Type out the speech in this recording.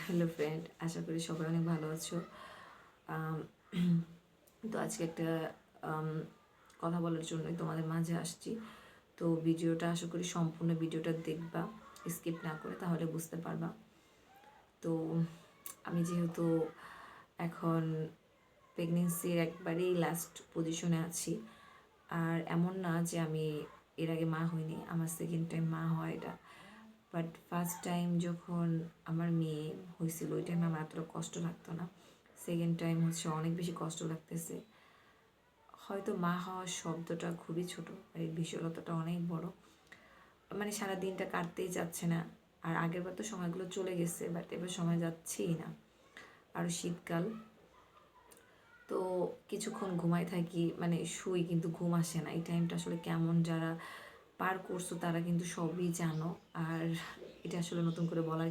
Hello friend, আশা করি সবাই অনেক ভালো আছো। আম, তো আজকে একটা আম, কথা বলার জন্যই তোমাদের মাঝে আসছি। তো ভিডিওটা আশা করি সম্পূর্ণ ভিডিওটা দেখবা, স্কিপ না করে, তাহলে বুঝতে পারবা। তো আমি যেহেতু এখন প্রেগনেন্সির একবারেই লাস্ট পজিশনে আছি, আর এমন না যে আমি এর আগে মা হইনি, আমার সেকেন্ড টাইম মা হয় এটা। বাট ফার্স্ট টাইম যখন আমার মেয়ে হয়েছিল ওই টাইমে আমার এতটা কষ্ট লাগতো না। সেকেন্ড টাইম হচ্ছে অনেক বেশি কষ্ট লাগতেছে। হয়তো মা হওয়ার শব্দটা খুবই ছোট আর এর বিশালতাটা অনেক বড়। মানে সারা দিনটা কাটতেই যাচ্ছে না। আর আগের বার তো সময়গুলো চলে গেছে, বাট এবার সময় যাচ্ছেই না। আরও শীতকাল, তো কিছুক্ষণ ঘুমাই থাকি, মানে শুই কিন্তু ঘুম আসে না। এই টাইমটা আসলে কেমন, যারা পার করছো তারা কিন্তু সবই জানো। আর এটা আসলে নতুন করে বলার